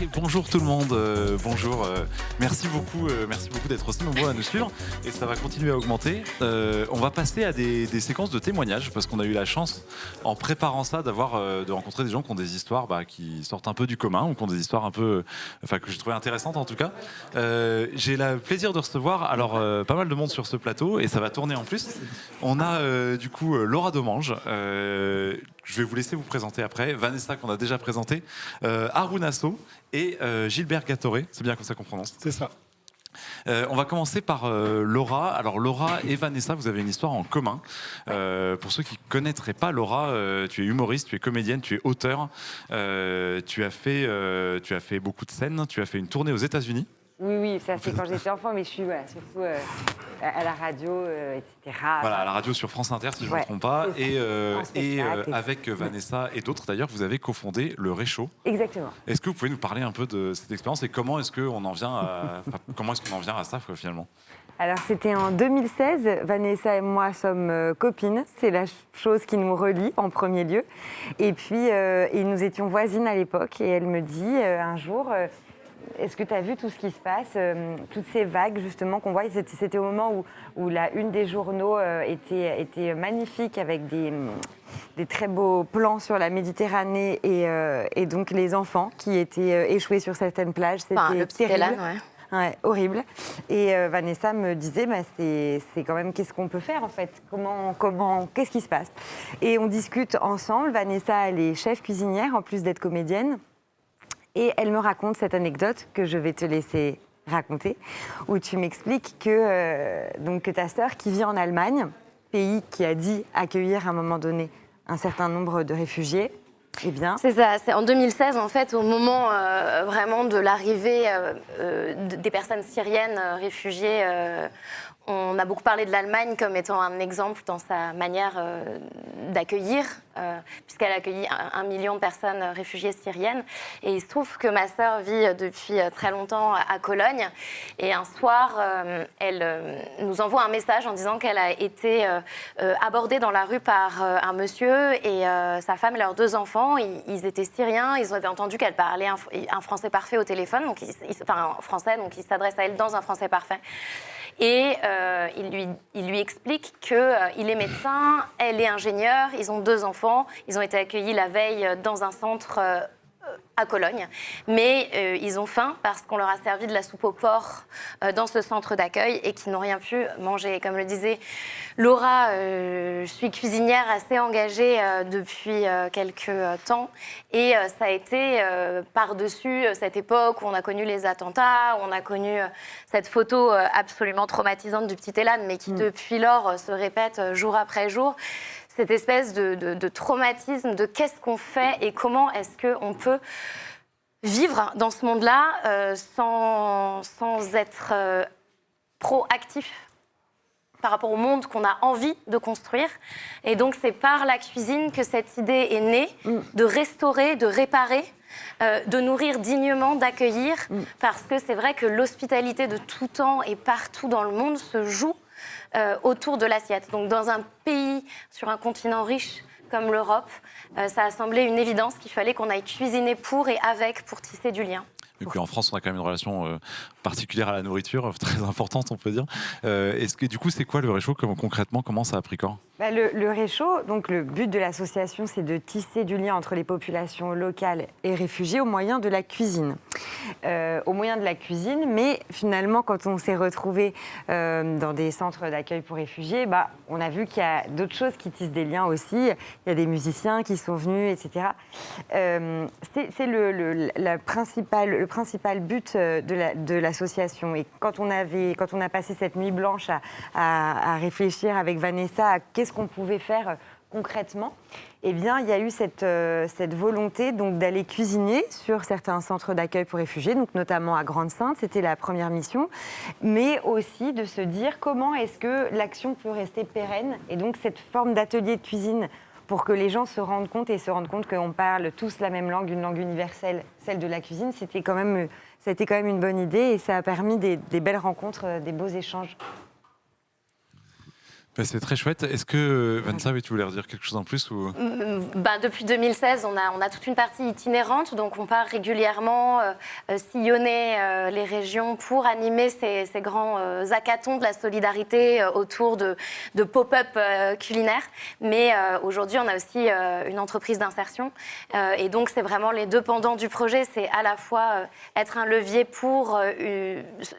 Et bonjour tout le monde, bonjour. Merci beaucoup d'être aussi nombreux à nous suivre et ça va continuer à augmenter. On va passer à des séquences de témoignages parce qu'on a eu la chance en préparant ça de rencontrer des gens qui ont des histoires qui sortent un peu du commun ou qui ont des histoires un peu, que j'ai trouvé intéressantes en tout cas. J'ai le plaisir de recevoir pas mal de monde sur ce plateau et ça va tourner en plus. On a du coup Laura Domange. Je vais vous laisser vous présenter après. Vanessa qu'on a déjà présenté, Haroun Asso et Gilbert Gattoré. C'est bien comme ça qu'on prononce. C'est ça. On va commencer par Laura. Alors Laura et Vanessa, vous avez une histoire en commun. Pour ceux qui ne connaîtraient pas Laura, tu es humoriste, tu es comédienne, tu es auteur. Tu as fait beaucoup de scènes. Tu as fait une tournée aux États-Unis. Oui, ça c'est quand j'étais enfant, mais je suis surtout à la radio, etc. Voilà, à la radio sur France Inter, si je ne me trompe pas. Et avec Vanessa et d'autres, d'ailleurs, vous avez cofondé Le Réchaud. Exactement. Est-ce que vous pouvez nous parler un peu de cette expérience et comment est-ce qu'on en vient à ça, finalement ? Alors, c'était en 2016. Vanessa et moi sommes copines. C'est la chose qui nous relie en premier lieu. Et puis, nous étions voisines à l'époque. Et elle me dit un jour... Est-ce que tu as vu tout ce qui se passe, toutes ces vagues justement qu'on voit? C'était au moment où la une des journaux était magnifique avec des très beaux plans sur la Méditerranée et donc les enfants qui étaient échoués sur certaines plages. C'était le petit terrible. Hélène, Ouais, horrible. Et Vanessa me disait, c'est quand même, qu'est-ce qu'on peut faire en fait? Qu'est-ce qui se passe? Et on discute ensemble. Vanessa, elle est chef cuisinière en plus d'être comédienne. Et elle me raconte cette anecdote que je vais te laisser raconter, où tu m'expliques que ta sœur qui vit en Allemagne, pays qui a dit accueillir à un moment donné un certain nombre de réfugiés, eh bien... C'est ça, c'est en 2016 en fait, au moment vraiment de l'arrivée des personnes syriennes réfugiées. On a beaucoup parlé de l'Allemagne comme étant un exemple dans sa manière d'accueillir, puisqu'elle a accueilli 1 million de personnes réfugiées syriennes. Et il se trouve que ma sœur vit depuis très longtemps à Cologne. Et un soir, elle nous envoie un message en disant qu'elle a été abordée dans la rue par un monsieur et sa femme et leurs 2 enfants. Ils étaient syriens, ils avaient entendu qu'elle parlait un français parfait au téléphone, donc un français, donc il s'adresse à elle dans un français parfait. Et il lui explique qu'il est médecin, elle est ingénieure, ils ont 2 enfants, ils ont été accueillis la veille dans un centre à Cologne, mais ils ont faim parce qu'on leur a servi de la soupe au porc dans ce centre d'accueil et qu'ils n'ont rien pu manger. Comme le disait Laura, je suis cuisinière assez engagée depuis quelques temps et ça a été par-dessus cette époque où on a connu les attentats, où on a connu cette photo absolument traumatisante du petit Elan, mais qui depuis lors se répète jour après jour. Cette espèce de traumatisme, de qu'est-ce qu'on fait et comment est-ce qu'on peut vivre dans ce monde-là sans être proactif par rapport au monde qu'on a envie de construire. Et donc, c'est par la cuisine que cette idée est née, de restaurer, de réparer, de nourrir dignement, d'accueillir, parce que c'est vrai que l'hospitalité de tout temps et partout dans le monde se joue autour de l'assiette. Donc dans un pays, sur un continent riche comme l'Europe, ça a semblé une évidence qu'il fallait qu'on aille cuisiner pour et avec pour tisser du lien. Et puis en France, on a quand même une relation particulière à la nourriture, très importante, on peut dire. Est-ce que du coup, c'est quoi le réchaud concrètement? Comment ça a pris corps? Le réchaud, donc le but de l'association, c'est de tisser du lien entre les populations locales et réfugiés au moyen de la cuisine. Mais finalement, quand on s'est retrouvés dans des centres d'accueil pour réfugiés, on a vu qu'il y a d'autres choses qui tissent des liens aussi. Il y a des musiciens qui sont venus, etc. C'est le principal but de l'association. Et quand on a passé cette nuit blanche à réfléchir avec Vanessa à qu'est-ce qu'on pouvait faire concrètement, eh bien, il y a eu cette volonté donc, d'aller cuisiner sur certains centres d'accueil pour réfugiés, donc notamment à Grande-Synthe, c'était la première mission, mais aussi de se dire comment est-ce que l'action peut rester pérenne. Et donc, cette forme d'atelier de cuisine pour que les gens se rendent compte qu'on parle tous la même langue, une langue universelle, celle de la cuisine, ça a été quand même une bonne idée et ça a permis des belles rencontres, des beaux échanges. C'est très chouette. Est-ce que, Vanessa, tu voulais redire quelque chose en plus ou... Depuis 2016, on a toute une partie itinérante, donc on part régulièrement sillonner les régions pour animer ces grands hackathons de la solidarité autour de pop-up culinaires. Mais aujourd'hui, on a aussi une entreprise d'insertion. Et donc, c'est vraiment les deux pendants du projet. C'est à la fois être un levier pour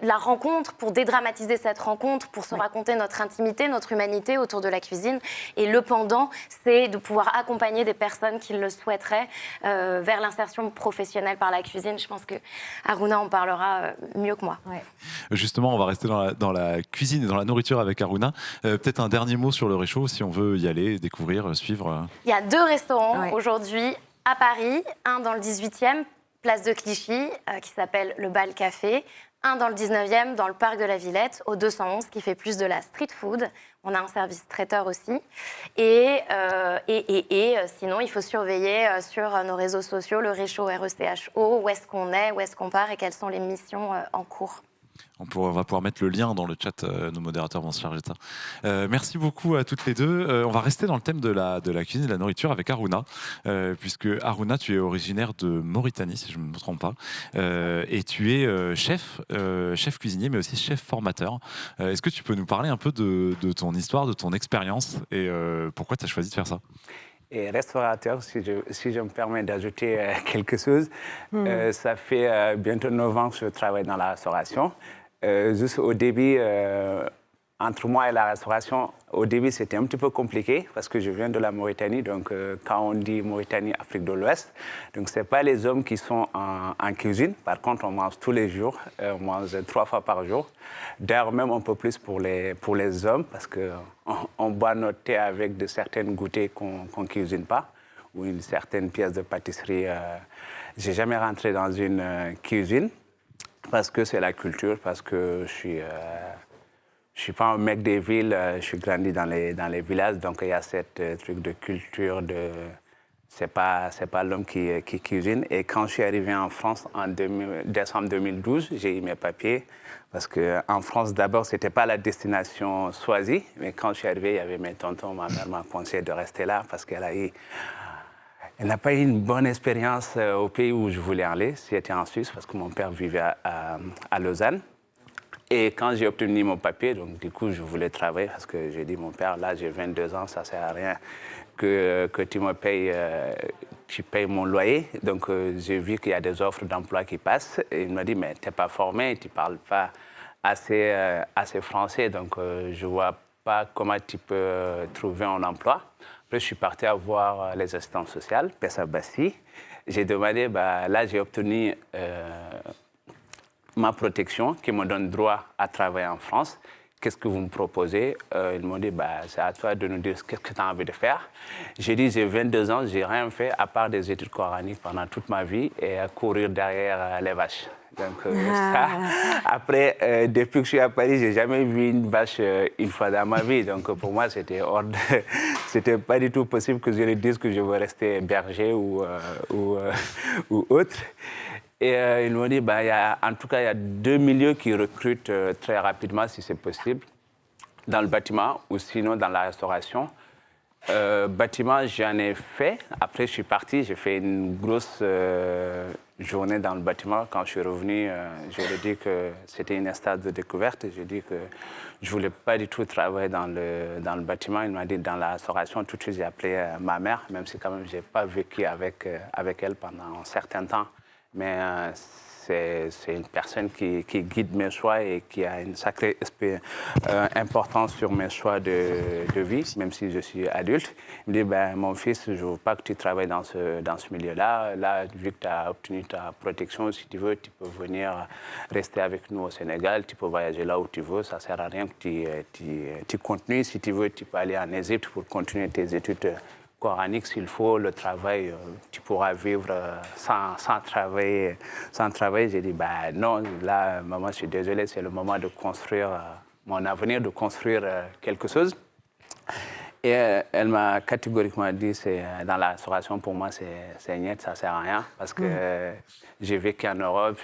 la rencontre, pour dédramatiser cette rencontre, pour se raconter notre intimité, notre humanité autour de la cuisine. Et le pendant, c'est de pouvoir accompagner des personnes qui le souhaiteraient vers l'insertion professionnelle par la cuisine. Je pense que Aruna en parlera mieux que moi. Ouais. Justement, on va rester dans la cuisine et dans la nourriture avec Aruna. Peut-être un dernier mot sur le Réchaud, si on veut y aller, découvrir, suivre. Il y a 2 restaurants aujourd'hui à Paris, un dans le 18e, place de Clichy, qui s'appelle le Bal Café, un dans le 19e, dans le parc de la Villette, au 211, qui fait plus de la street food. On a un service traiteur aussi. Et sinon, il faut surveiller sur nos réseaux sociaux le Réchaud, RECHO, où est-ce qu'on est, où est-ce qu'on part et quelles sont les missions en cours. On va pouvoir mettre le lien dans le chat, nos modérateurs vont se charger de ça. Merci beaucoup à toutes les deux. On va rester dans le thème de la cuisine et de la nourriture avec Aruna, puisque Aruna, tu es originaire de Mauritanie, si je ne me trompe pas, et tu es chef cuisinier, mais aussi chef formateur. Est-ce que tu peux nous parler un peu de ton histoire, de ton expérience, et pourquoi tu as choisi de faire ça ? Et restaurateur, si je me permets d'ajouter quelque chose, ça fait bientôt 9 ans que je travaille dans la restauration. Juste au début, entre moi et la restauration, au début, c'était un petit peu compliqué parce que je viens de la Mauritanie. Donc, quand on dit Mauritanie, Afrique de l'Ouest, donc ce n'est pas les hommes qui sont en cuisine. Par contre, on mange tous les jours. On mange 3 fois par jour. D'ailleurs, même un peu plus pour les hommes parce qu'on boit notre thé avec de certaines goûters qu'on ne cuisine pas ou une certaine pièce de pâtisserie. Je n'ai jamais rentré dans une cuisine parce que c'est la culture, parce que je suis pas un mec des villes, je suis grandi dans les villages, donc il y a cette truc de culture, c'est pas l'homme qui cuisine. Et quand je suis arrivé en France en décembre 2012, j'ai eu mes papiers, parce qu'en France, d'abord, c'était pas la destination choisie, mais quand je suis arrivé, il y avait mes tontons, ma mère m'a conseillé de rester là, parce qu'elle n'a pas eu une bonne expérience au pays où je voulais aller, c'était en Suisse, parce que mon père vivait à Lausanne. Et quand j'ai obtenu mon papier, donc du coup, je voulais travailler parce que j'ai dit, mon père, là, j'ai 22 ans, ça ne sert à rien que tu me payes, tu payes mon loyer. Donc, j'ai vu qu'il y a des offres d'emploi qui passent. Et il m'a dit, mais tu n'es pas formé, tu ne parles pas assez français, donc je ne vois pas comment tu peux trouver un emploi. Après, je suis parti voir les assistantes sociales, Pessa Bassi. J'ai demandé, là, j'ai obtenu ma protection qui me donne droit à travailler en France. Qu'est-ce que vous me proposez? Ils m'ont dit, c'est à toi de nous dire ce que tu as envie de faire. J'ai dit, j'ai 22 ans, je n'ai rien fait à part des études coraniques pendant toute ma vie et à courir derrière les vaches. Donc ça, après, depuis que je suis à Paris, je n'ai jamais vu une vache une fois dans ma vie. Donc pour moi, c'était pas du tout possible que je lui dise que je veux rester berger ou autre. Et ils m'ont dit, en tout cas, il y a 2 milieux qui recrutent très rapidement, si c'est possible, dans le bâtiment ou sinon dans la restauration. Bâtiment, j'en ai fait. Après, je suis parti, j'ai fait une grosse journée dans le bâtiment. Quand je suis revenu, je lui ai dit que c'était une stage de découverte. J'ai dit que je ne voulais pas du tout travailler dans le bâtiment. Il m'a dit, dans la restauration, tout de suite, j'ai appelé ma mère, même si quand même, je n'ai pas vécu avec elle pendant un certain temps. Mais c'est une personne qui guide mes choix et qui a une sacrée importance sur mes choix de vie, même si je suis adulte. Il me dit, mon fils, je ne veux pas que tu travailles dans ce milieu-là. Là, vu que tu as obtenu ta protection, si tu veux, tu peux venir rester avec nous au Sénégal. Tu peux voyager là où tu veux. Ça ne sert à rien que tu continues. Si tu veux, tu peux aller en Égypte pour continuer tes études coranique, s'il faut, le travail, tu pourras vivre sans travailler. J'ai dit, non, là, maman, je suis désolée, c'est le moment de construire mon avenir, de construire quelque chose. Et elle m'a catégoriquement dit, dans la restauration, pour moi, c'est net, ça ne sert à rien, parce que j'ai vécu en Europe,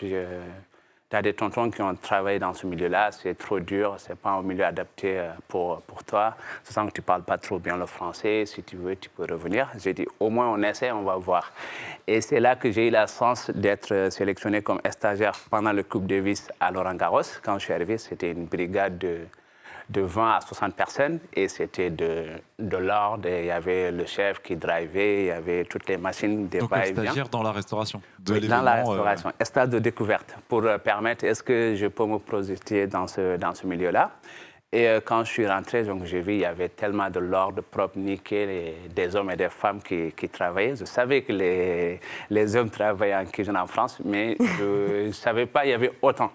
tu as des tontons qui ont travaillé dans ce milieu-là, c'est trop dur, c'est pas un milieu adapté pour toi. Je sens que tu parles pas trop bien le français, si tu veux, tu peux revenir. J'ai dit, au moins on essaie, on va voir. Et c'est là que j'ai eu la chance d'être sélectionné comme stagiaire pendant le Coupe Davis à Laurent-Garros. Quand je suis arrivé, c'était une brigade de 20 à 60 personnes et c'était de l'ordre. Il y avait le chef qui drivait, il y avait toutes les machines des Donc, stagiaire dans la restauration. Oui, dans la restauration, stade de découverte pour permettre, est-ce que je peux me projeter dans ce milieu-là. Et quand je suis rentré, donc j'ai vu il y avait tellement de l'ordre propre, nickel, et des hommes et des femmes qui travaillaient. Je savais que les hommes travaillaient en cuisine en France, mais je ne savais pas qu'il y avait autant.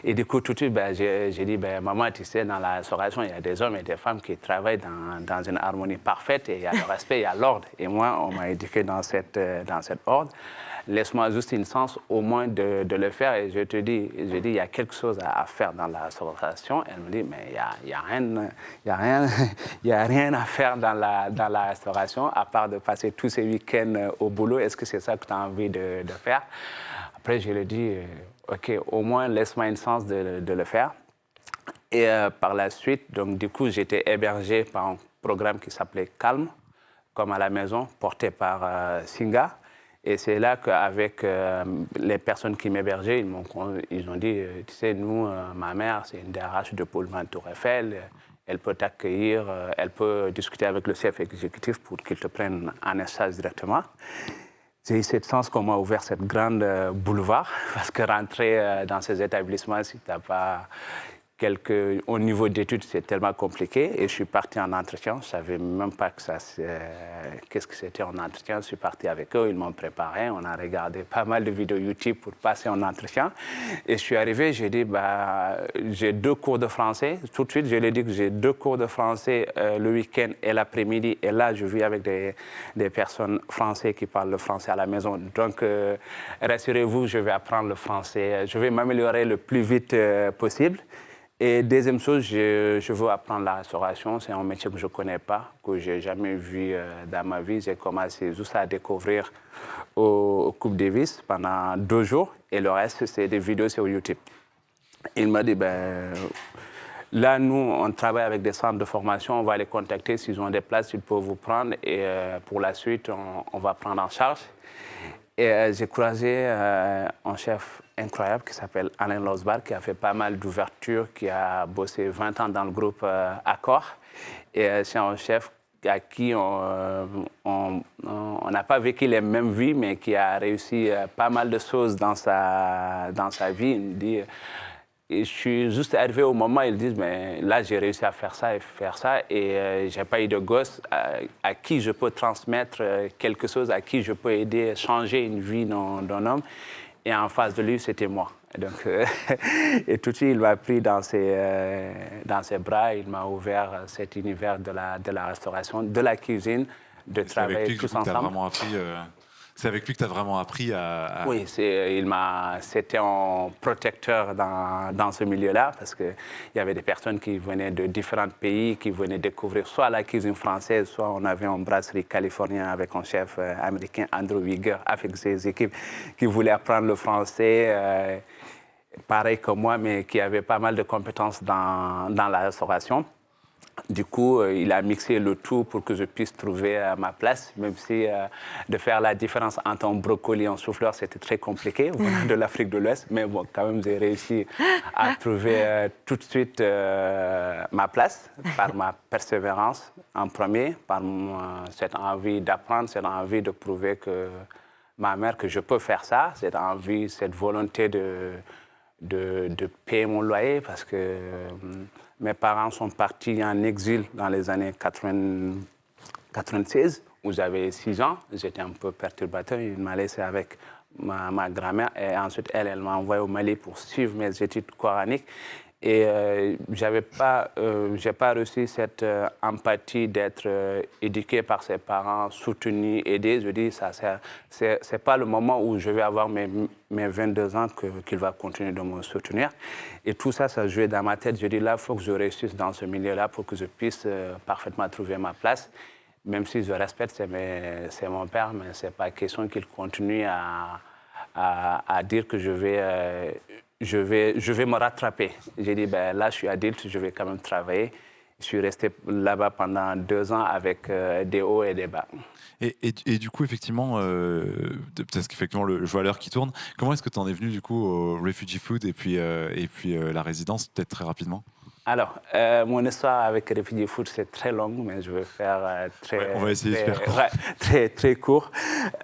Et du coup, tout de suite, j'ai dit, maman, tu sais, dans la restauration, il y a des hommes et des femmes qui travaillent dans une harmonie parfaite et il y a le respect, il y a l'ordre. Et moi, on m'a éduqué dans cet ordre. Laisse-moi juste une chance au moins de le faire. Et je te dis, il y a quelque chose à faire dans la restauration. Elle me dit, mais il y a rien à faire dans la restauration, à part de passer tous ces week-ends au boulot. Est-ce que c'est ça que tu as envie de faire? Après, je lui ai dit, OK, au moins, laisse-moi une chance de le faire. Et par la suite, donc, du coup, j'étais hébergé par un programme qui s'appelait Calme, comme à la maison, porté par Singa. Et c'est là qu'avec les personnes qui m'hébergeaient, ils ont dit, tu sais, nous, ma mère, c'est une DRH de Pullman Tour Eiffel, elle peut t'accueillir, elle peut discuter avec le chef exécutif pour qu'il te prenne en stage directement. J'ai eu cette chance qu'on m'a ouvert cette grande boulevard, parce que rentrer dans ces établissements, si tu n'as pas au niveau d'études, c'est tellement compliqué. Et je suis parti en entretien. Je ne savais même pas qu'est-ce que c'était en entretien. Je suis parti avec eux, ils m'ont préparé. On a regardé pas mal de vidéos YouTube pour passer en entretien. Et je suis arrivé, j'ai dit, j'ai 2 cours de français. Tout de suite, je lui ai dit que j'ai 2 cours de français le week-end et l'après-midi. Et là, je vis avec des personnes françaises qui parlent le français à la maison. Donc, rassurez-vous, je vais apprendre le français. Je vais m'améliorer le plus vite possible. Et deuxième chose, je veux apprendre la restauration. C'est un métier que je ne connais pas, que je n'ai jamais vu dans ma vie. J'ai commencé juste à découvrir au Coupe Davis pendant 2 jours. Et le reste, c'est des vidéos sur YouTube. Il m'a dit, là, nous, on travaille avec des centres de formation. On va les contacter. S'ils ont des places, ils peuvent vous prendre. Et pour la suite, on va prendre en charge. Et j'ai croisé un chef incroyable qui s'appelle Alain Losbar, qui a fait pas mal d'ouvertures, qui a bossé 20 ans dans le groupe Accor. Et c'est un chef à qui on n'a pas vécu les mêmes vies, mais qui a réussi pas mal de choses dans sa vie. Il me dit, et je suis juste arrivé au moment où ils disent, mais là, j'ai réussi à faire ça, et je n'ai pas eu de gosse à qui je peux transmettre quelque chose, à qui je peux aider à changer une vie d'un homme. Et en face de lui, c'était moi. Donc, et tout de suite, il m'a pris dans ses bras, il m'a ouvert cet univers de la restauration, de la cuisine, de travailler tous ensemble. C'est avec lui que tu as vraiment appris à... Oui, c'était un protecteur dans ce milieu-là, parce qu'il y avait des personnes qui venaient de différents pays, qui venaient découvrir soit la cuisine française, soit on avait une brasserie californienne avec un chef américain, Andrew Wieger, avec ses équipes, qui voulaient apprendre le français, pareil que moi, mais qui avait pas mal de compétences dans la restauration. Du coup, il a mixé le tout pour que je puisse trouver ma place, même si de faire la différence entre un brocoli et un chou-fleur, c'était très compliqué, venant de l'Afrique de l'Ouest. Mais bon, quand même, j'ai réussi à trouver tout de suite ma place par ma persévérance en premier, par cette envie d'apprendre, cette envie de prouver que ma mère, que je peux faire ça, cette envie, cette volonté de payer mon loyer, parce que... mes parents sont partis en exil dans les années 96, où j'avais 6 ans. J'étais un peu perturbateur. Il m'a laissé avec ma grand-mère. Et ensuite, elle m'a envoyé au Mali pour suivre mes études coraniques. Et j'ai pas reçu cette empathie d'être éduqué par ses parents, soutenu, aidé. Je dis, c'est pas le moment où je vais avoir mes 22 ans qu'il va continuer de me soutenir. Et tout ça, ça jouait dans ma tête. Je dis, là, il faut que je réussisse dans ce milieu-là pour que je puisse parfaitement trouver ma place. Même si je respecte, c'est mon père, mais c'est pas question qu'il continue à dire que je vais je vais me rattraper. J'ai dit, là, je suis adulte, je vais quand même travailler. Je suis resté là-bas pendant 2 ans avec des hauts et des bas. Et du coup, effectivement, parce qu'effectivement, je vois l'heure qui tourne. Comment est-ce que tu en es venu du coup au Refugee Food et puis la résidence, peut-être très rapidement? Alors, mon histoire avec Refugee Food, c'est très longue, mais je vais faire on va essayer de faire court. Très court.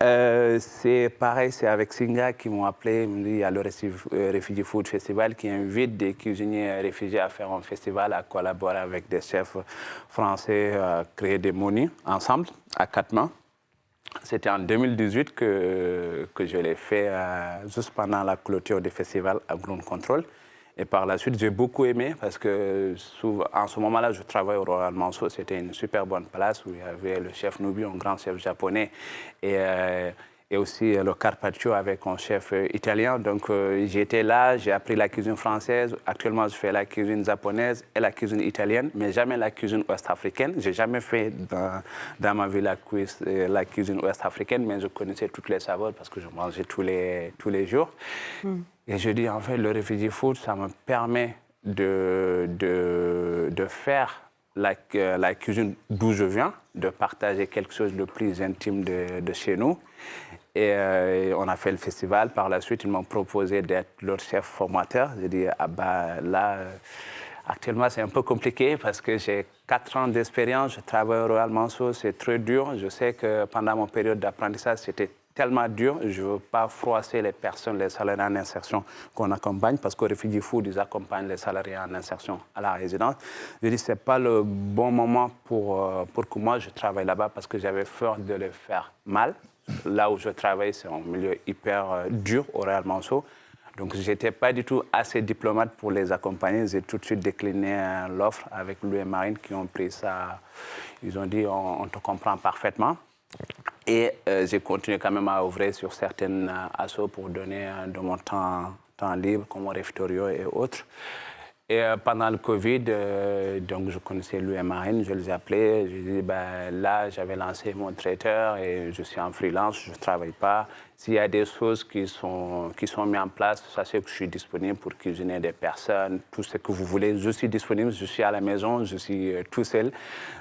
C'est pareil, c'est avec Singa qui m'ont appelé. Ils m'ont dit, il y a le Refugee Food Festival qui invite des cuisiniers réfugiés à faire un festival, à collaborer avec des chefs français, à créer des menus ensemble, à 4 mains. C'était en 2018 que je l'ai fait juste pendant la clôture du festival à Ground Control. Et par la suite, j'ai beaucoup aimé parce que en ce moment-là, je travaille au Royal Manso. C'était une super bonne place où il y avait le chef Nubi, un grand chef japonais, et aussi le Carpaccio avec un chef italien. Donc j'étais là, j'ai appris la cuisine française. Actuellement, je fais la cuisine japonaise et la cuisine italienne, mais jamais la cuisine ouest-africaine. Je n'ai jamais fait dans ma vie la cuisine ouest-africaine, mais je connaissais toutes les saveurs parce que je mangeais tous les jours. Et je dis, en fait, le Refugee Food, ça me permet de faire la cuisine d'où je viens, de partager quelque chose de plus intime de chez nous. Et on a fait le festival. Par la suite, ils m'ont proposé d'être leur chef formateur. J'ai dit, là, actuellement, c'est un peu compliqué parce que j'ai 4 ans d'expérience. Je travaille au Royal Manso, c'est très dur. Je sais que pendant mon période d'apprentissage, c'était tellement dur. Je ne veux pas froisser les personnes, les salariés en insertion qu'on accompagne, parce qu'au Refugee Food, ils accompagnent les salariés en insertion à la résidence. Je dis, ce n'est pas le bon moment pour que moi, je travaille là-bas, parce que j'avais peur de le faire mal. Là où je travaille, c'est un milieu hyper dur au Royal Manso. Donc, je n'étais pas du tout assez diplomate pour les accompagner. J'ai tout de suite décliné l'offre avec Louis et Marine qui ont pris ça. Ils ont dit, on te comprend parfaitement. Et j'ai continué quand même à ouvrir sur certaines assos pour donner de mon temps libre, comme au Reftorio et autres. Et pendant le Covid, donc je connaissais Louis et Marine, je les ai appelés. Je dis, là, j'avais lancé mon traiteur et je suis en freelance, je ne travaille pas. S'il y a des choses qui sont mises en place, sachez que je suis disponible pour cuisiner des personnes, tout ce que vous voulez. Je suis disponible, je suis à la maison, je suis tout seul.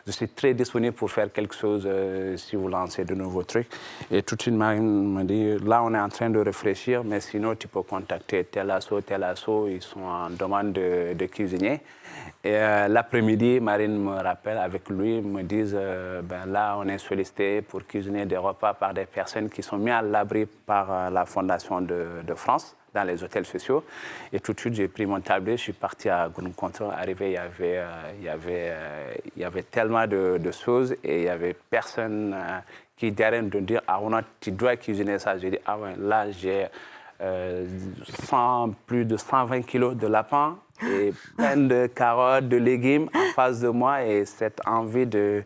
Je suis très disponible pour faire quelque chose si vous lancez de nouveaux trucs. Et tout de suite, Marine m'a dit, là, on est en train de réfléchir, mais sinon, tu peux contacter tel asso, ils sont en demande de cuisiniers. Et l'après-midi, Marine me rappelle avec lui, me disent là, on est sollicité pour cuisiner des repas par des personnes qui sont mises à l'abri par la Fondation de France dans les hôtels sociaux. Et tout de suite, j'ai pris mon tablier, je suis parti à Ground Control. Arrivé, il y avait tellement de choses et il n'y avait personne qui derrière de dire, tu dois cuisiner ça. J'ai dit, là, j'ai plus de 120 kilos de lapin et plein de carottes, de légumes en face de moi, et cette envie de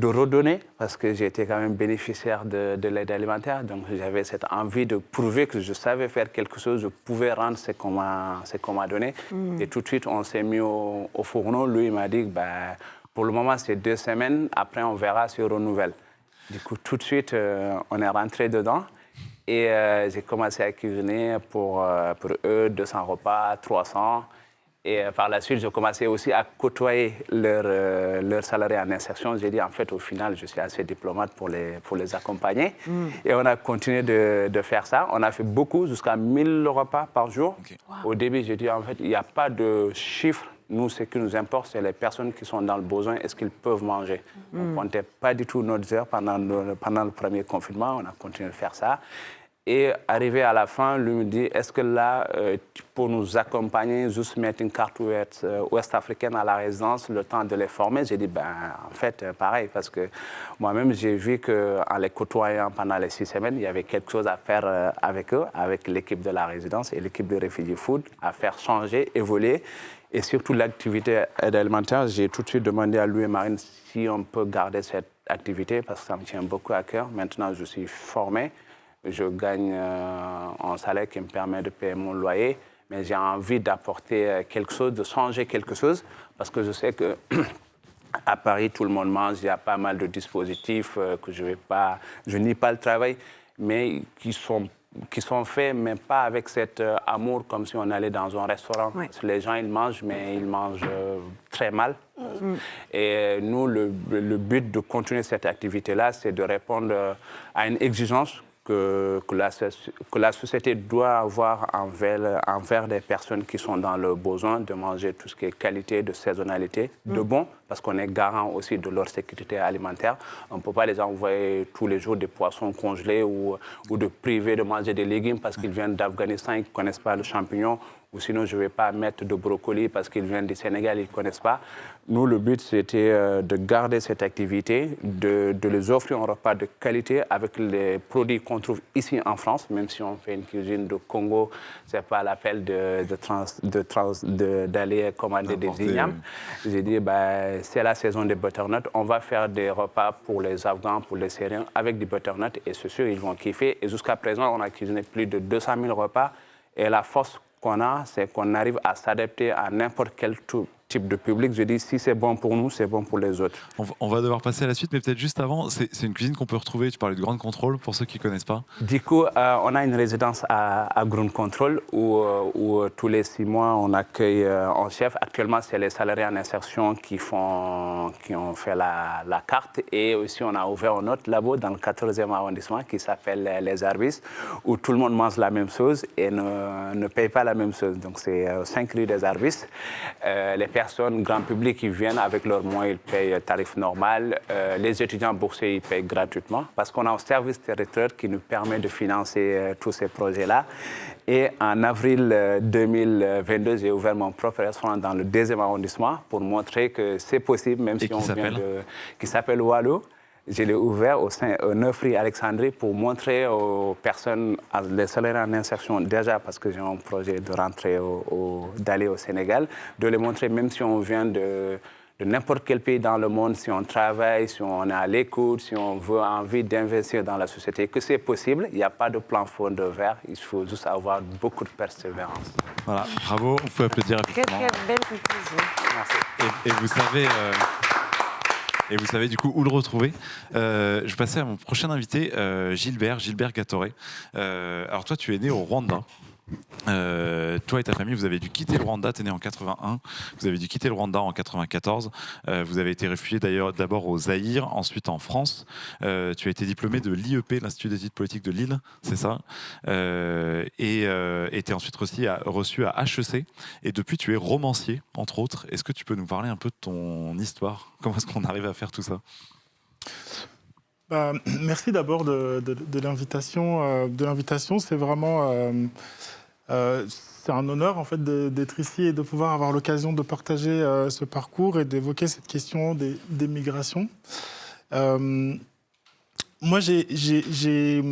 redonner, parce que j'étais quand même bénéficiaire de l'aide alimentaire, donc j'avais cette envie de prouver que je savais faire quelque chose, je pouvais rendre ce qu'on m'a donné. Et tout de suite, on s'est mis au fourneau. Lui, il m'a dit que pour le moment, c'est 2 semaines, après on verra si on renouvelle. Du coup, tout de suite, on est rentré dedans. Et j'ai commencé à cuisiner pour eux, 200 repas, 300. Et par la suite, j'ai commencé aussi à côtoyer leurs salariés en insertion. J'ai dit, en fait, au final, je suis assez diplomate pour les accompagner. Et on a continué de faire ça. On a fait beaucoup, jusqu'à 1000 repas par jour. Okay. Wow. Au début, j'ai dit, en fait, il n'y a pas de chiffre. Nous, ce qui nous importe, c'est les personnes qui sont dans le besoin, est-ce qu'ils peuvent manger. On ne comptait pas du tout nos heures pendant le premier confinement. On a continué de faire ça. Et arrivé à la fin, lui me dit, est-ce que là, tu peux nous accompagner, juste mettre une carte ouest-africaine à la résidence, le temps de les former? J'ai dit, en fait, pareil, parce que moi-même, j'ai vu qu'en les côtoyant pendant les 6 semaines, il y avait quelque chose à faire avec eux, avec l'équipe de la résidence et l'équipe de Refugee Food, à faire changer, évoluer. Et surtout l'activité aide alimentaire, j'ai tout de suite demandé à lui et Marine si on peut garder cette activité, parce que ça me tient beaucoup à cœur. Maintenant, je suis formé. Je gagne un salaire qui me permet de payer mon loyer, mais j'ai envie d'apporter quelque chose, de changer quelque chose, parce que je sais qu'à Paris, tout le monde mange, il y a pas mal de dispositifs que je nie pas le travail, mais qui sont qui sont faits, mais pas avec cet amour comme si on allait dans un restaurant. Oui. Parce que les gens, ils mangent, mais ils mangent très mal. Et nous, le but de continuer cette activité-là, c'est de répondre à une exigence que la société doit avoir envers des personnes qui sont dans le besoin de manger tout ce qui est qualité, de saisonnalité, de bon, parce qu'on est garant aussi de leur sécurité alimentaire. On ne peut pas les envoyer tous les jours des poissons congelés ou de priver de manger des légumes parce qu'ils viennent d'Afghanistan, ils ne connaissent pas le champignon. Ou sinon, je ne vais pas mettre de brocoli parce qu'ils viennent du Sénégal, ils ne connaissent pas. Nous, le but, c'était de garder cette activité, de les offrir un repas de qualité avec les produits qu'on trouve ici en France. Même si on fait une cuisine de Congo, ce n'est pas l'appel d'aller commander des ignames. J'ai dit, c'est la saison des butternuts. On va faire des repas pour les Afghans, pour les Syriens, avec des butternuts. Et c'est sûr, ils vont kiffer. Et jusqu'à présent, on a cuisiné plus de 200 000 repas. Et la force qu'on a, c'est qu'on arrive à s'adapter à n'importe quel type de public. Je dis, si c'est bon pour nous, c'est bon pour les autres. On va devoir passer à la suite, mais peut-être juste avant, c'est une cuisine qu'on peut retrouver, tu parlais de Ground Control, pour ceux qui ne connaissent pas. Du coup, on a une résidence à Ground Control où tous les 6 mois, on accueille un chef. Actuellement, c'est les salariés en insertion qui ont fait la carte. Et aussi, on a ouvert un autre labo dans le 14e arrondissement qui s'appelle Les Arbis, où tout le monde mange la même chose et ne paye pas la même chose. Donc, c'est 5 rue des Arbis. Les personnes, grand public, qui viennent avec leurs moyens, ils payent tarif normal. Les étudiants boursiers, ils payent gratuitement parce qu'on a un service territorial qui nous permet de financer tous ces projets-là. Et en avril 2022, j'ai ouvert mon propre restaurant dans le 2e arrondissement pour montrer que c'est possible, même si on vient qui s'appelle Wallo. Je l'ai ouvert au 9 rue Alexandrie pour montrer aux personnes, les salariés en insertion, déjà parce que j'ai un projet de rentrer, d'aller au Sénégal, de les montrer même si on vient de n'importe quel pays dans le monde, si on travaille, si on est à l'écoute, si on veut envie d'investir dans la société, que c'est possible. Il n'y a pas de plafond de verre, il faut juste avoir beaucoup de persévérance. Voilà, bravo, vous pouvez applaudir. Très, très belle conclusion. Merci. Et vous savez... Et vous savez du coup où le retrouver. Je passais à mon prochain invité, Gilbert Gatoré. Alors toi, tu es né au Rwanda. Toi et ta famille, vous avez dû quitter le Rwanda. Tu es né en 81. Vous avez dû quitter le Rwanda en 94. Vous avez été réfugié d'ailleurs d'abord au Zaïre, ensuite en France. Tu as été diplômé de l'IEP, l'Institut d'études politiques de Lille, c'est ça. Et tu es ensuite reçu à HEC. Et depuis, tu es romancier, entre autres. Est-ce que tu peux nous parler un peu de ton histoire ? Comment est-ce qu'on arrive à faire tout ça ? Merci d'abord de l'invitation. C'est vraiment c'est un honneur en fait d'être ici et de pouvoir avoir l'occasion de partager ce parcours et d'évoquer cette question des migrations. Moi, j'ai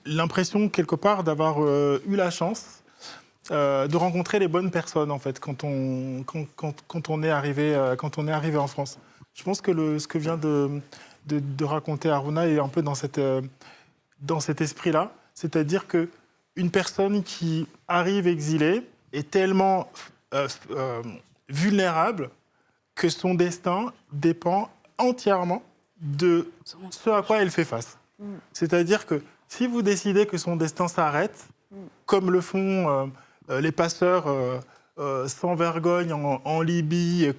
l'impression quelque part d'avoir eu la chance de rencontrer les bonnes personnes en fait quand on est arrivé en France. Je pense que ce que vient de raconter Aruna est un peu dans cet esprit-là, c'est-à-dire qu'une personne qui arrive exilée est tellement vulnérable que son destin dépend entièrement de ce à quoi elle fait face. C'est-à-dire que si vous décidez que son destin s'arrête, comme le font les passeurs sans vergogne en Libye,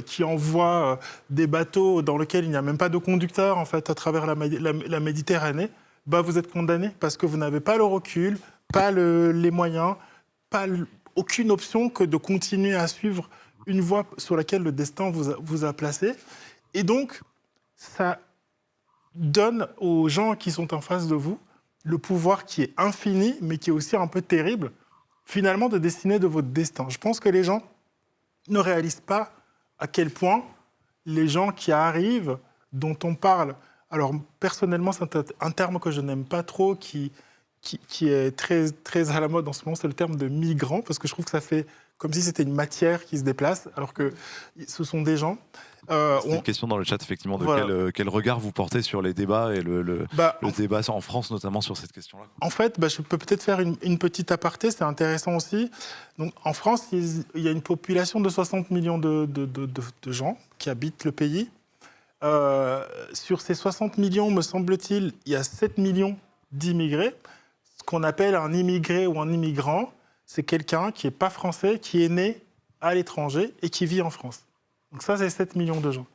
qui envoient des bateaux dans lesquels il n'y a même pas de conducteur en fait, à travers la Méditerranée, vous êtes condamné parce que vous n'avez pas le recul, pas les moyens, aucune option que de continuer à suivre une voie sur laquelle le destin vous a placé. Et donc, ça donne aux gens qui sont en face de vous le pouvoir qui est infini, mais qui est aussi un peu terrible, finalement, de dessiner de votre destin. Je pense que les gens ne réalisent pas à quel point les gens qui arrivent, dont on parle... Alors, personnellement, c'est un terme que je n'aime pas trop, qui est très, très à la mode en ce moment, c'est le terme de migrant, parce que je trouve que ça fait comme si c'était une matière qui se déplace, alors que ce sont des gens... C'est une question dans le chat, effectivement, de voilà. quel regard vous portez sur les débats et le débat en France, notamment sur cette question-là. En fait, je peux peut-être faire une petite aparté, c'est intéressant aussi. Donc, en France, il y a une population de 60 millions de gens qui habitent le pays. Sur ces 60 millions, me semble-t-il, il y a 7 millions d'immigrés. ce qu'on appelle un immigré ou un immigrant, c'est quelqu'un qui n'est pas français, qui est né à l'étranger et qui vit en France. Donc ça, c'est 7 millions de gens.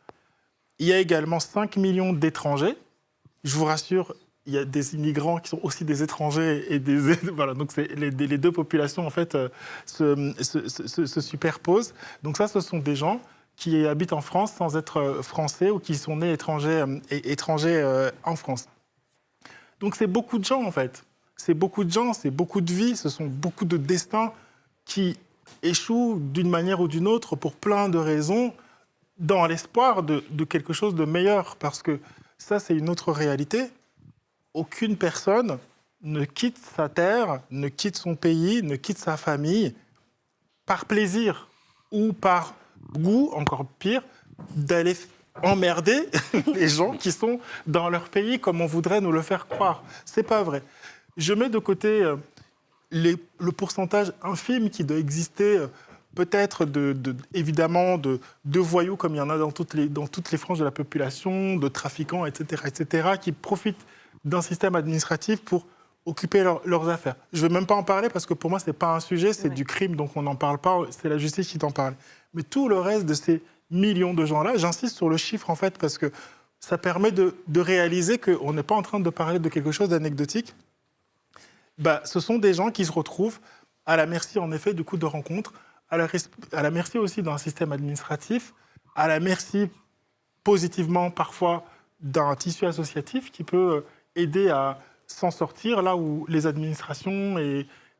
Il y a également 5 millions d'étrangers. Je vous rassure, il y a des immigrants qui sont aussi des étrangers et des... Voilà, donc les deux populations, en fait, se superposent. Donc ça, ce sont des gens qui habitent en France sans être français ou qui sont nés étrangers en France. Donc c'est beaucoup de gens, en fait. C'est beaucoup de gens, c'est beaucoup de vies, ce sont beaucoup de destins qui échouent d'une manière ou d'une autre pour plein de raisons, dans l'espoir de quelque chose de meilleur. Parce que ça, c'est une autre réalité. Aucune personne ne quitte sa terre, ne quitte son pays, ne quitte sa famille par plaisir ou par goût, encore pire, d'aller emmerder les gens qui sont dans leur pays comme on voudrait nous le faire croire. C'est pas vrai. Je mets de côté le pourcentage infime qui doit exister, peut-être évidemment de voyous comme il y en a dans toutes les franges de la population, de trafiquants, etc., qui profitent d'un système administratif pour occuper leurs affaires. Je ne vais même pas en parler parce que pour moi, ce n'est pas un sujet, c'est du crime, donc on n'en parle pas, c'est la justice qui t'en parle. Mais tout le reste de ces millions de gens-là, j'insiste sur le chiffre en fait, parce que ça permet de réaliser qu'on n'est pas en train de parler de quelque chose d'anecdotique. Ce sont des gens qui se retrouvent à la merci, en effet, du coup de rencontres, à la merci aussi d'un système administratif, à la merci, positivement parfois, d'un tissu associatif qui peut aider à s'en sortir, là où les administrations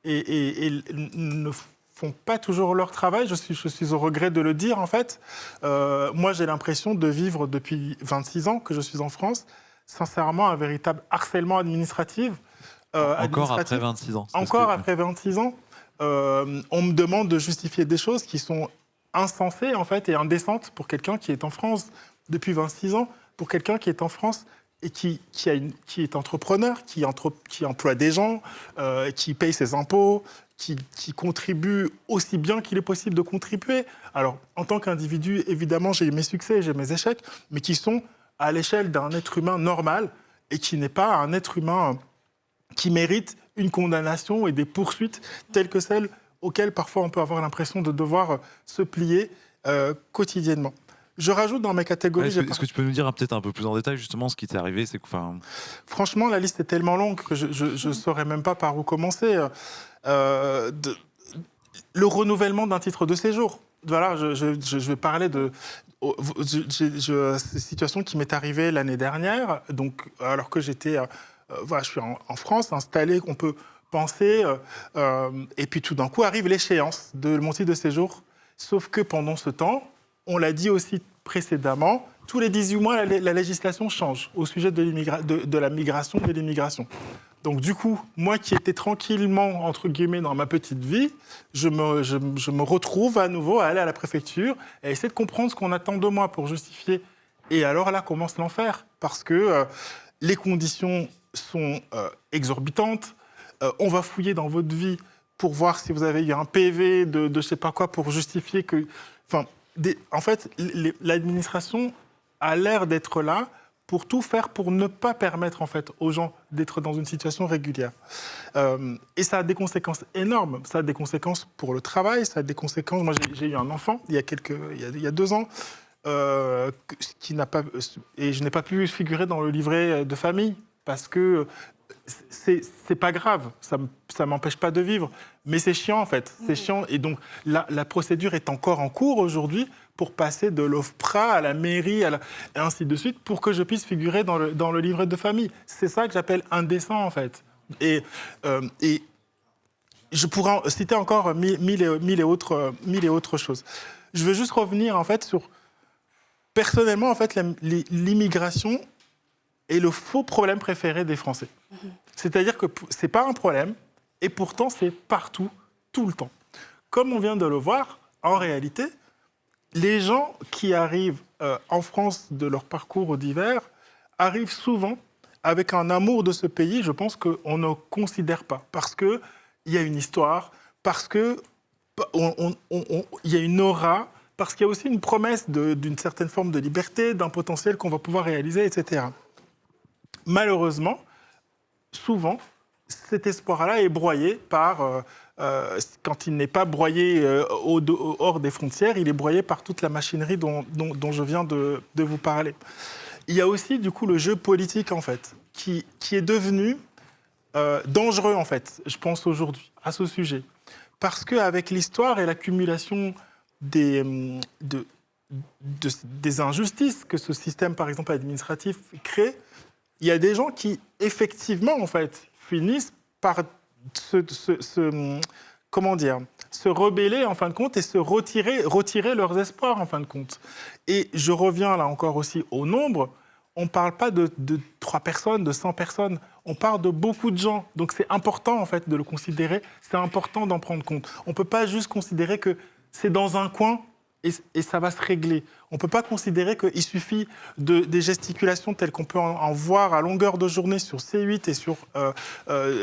ne font pas toujours leur travail. Je suis au regret de le dire, en fait. Moi, j'ai l'impression de vivre depuis 26 ans que je suis en France, sincèrement, un véritable harcèlement administratif. Encore après 26 ans. Encore après 26 ans, on me demande de justifier des choses qui sont insensées, en fait, et indécentes pour quelqu'un qui est en France depuis 26 ans, pour quelqu'un qui est en France et qui est entrepreneur, qui emploie des gens, qui paye ses impôts, qui contribue aussi bien qu'il est possible de contribuer. Alors, en tant qu'individu, évidemment, j'ai eu mes succès, j'ai mes échecs, mais qui sont à l'échelle d'un être humain normal et qui n'est pas un être humain qui mérite une condamnation et des poursuites telles que celles auxquelles parfois on peut avoir l'impression de devoir se plier quotidiennement. Je rajoute dans mes catégories... Est-ce que tu peux nous dire peut-être un peu plus en détail justement ce qui t'est arrivé? Franchement, la liste est tellement longue que je ne saurais même pas par où commencer. Le renouvellement d'un titre de séjour. Voilà, je vais parler de cette situation qui m'est arrivée l'année dernière, donc, alors que j'étais... je suis en France, installé, on peut penser, et puis tout d'un coup arrive l'échéance de mon titre de séjour. Sauf que pendant ce temps, on l'a dit aussi précédemment, tous les 18 mois, la législation change au sujet de la migration et de l'immigration. Donc du coup, moi qui étais tranquillement, entre guillemets, dans ma petite vie, je me retrouve à nouveau à aller à la préfecture et à essayer de comprendre ce qu'on attend de moi pour justifier. Et alors là commence l'enfer, parce que les conditions sont exorbitantes. On va fouiller dans votre vie pour voir si vous avez eu un PV de je sais pas quoi pour justifier que... En fait, l'administration a l'air d'être là pour tout faire pour ne pas permettre en fait, aux gens d'être dans une situation régulière. Et ça a des conséquences énormes. Ça a des conséquences pour le travail, ça a des conséquences... Moi, j'ai eu un enfant il y a 2 ans, et je n'ai pas pu figurer dans le livret de famille parce que c'est pas grave, ça m'empêche pas de vivre, mais c'est chiant en fait, c'est chiant. Et donc la procédure est encore en cours aujourd'hui pour passer de l'OFPRA à la mairie, et ainsi de suite, pour que je puisse figurer dans le livret de famille. C'est ça que j'appelle indécent en fait. Et je pourrais citer encore mille et autres choses. Je veux juste revenir en fait sur, personnellement en fait, l'immigration est le faux problème préféré des Français. C'est-à-dire que ce n'est pas un problème, et pourtant c'est partout, tout le temps. Comme on vient de le voir, en réalité, les gens qui arrivent en France de leur parcours divers arrivent souvent avec un amour de ce pays, je pense qu'on ne considère pas. Parce qu'il y a une histoire, parce qu'il y a une aura, parce qu'il y a aussi une promesse d'une certaine forme de liberté, d'un potentiel qu'on va pouvoir réaliser, etc. Malheureusement, souvent, cet espoir-là est broyé par, quand il n'est pas broyé hors des frontières, il est broyé par toute la machinerie dont je viens de vous parler. Il y a aussi, du coup, le jeu politique, en fait, qui est devenu dangereux, en fait, je pense, aujourd'hui, à ce sujet. Parce qu'avec l'histoire et l'accumulation des injustices que ce système, par exemple, administratif crée, il y a des gens qui, effectivement, en fait, finissent par se rebeller, en fin de compte, et se retirer leurs espoirs, en fin de compte. Et je reviens, là encore aussi, au nombre. On ne parle pas de 3 personnes, de 100 personnes. On parle de beaucoup de gens. Donc, c'est important, en fait, de le considérer. C'est important d'en prendre compte. On ne peut pas juste considérer que c'est dans un coin et ça va se régler. On ne peut pas considérer qu'il suffit des gesticulations telles qu'on peut en voir à longueur de journée sur C8 et sur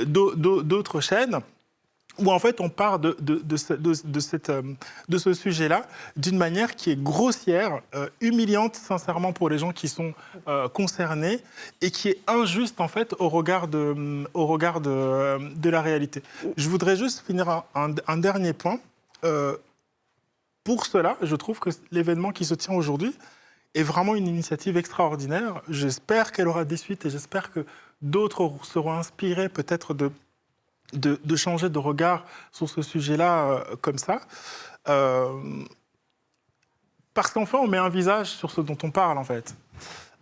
d'autres chaînes, où en fait on part de ce sujet-là d'une manière qui est grossière, humiliante sincèrement pour les gens qui sont concernés, et qui est injuste en fait au regard de la réalité. Je voudrais juste finir un dernier point. Pour cela, je trouve que l'événement qui se tient aujourd'hui est vraiment une initiative extraordinaire. J'espère qu'elle aura des suites et j'espère que d'autres seront inspirés peut-être de changer de regard sur ce sujet-là comme ça. Parce qu'enfin, on met un visage sur ce dont on parle, en fait.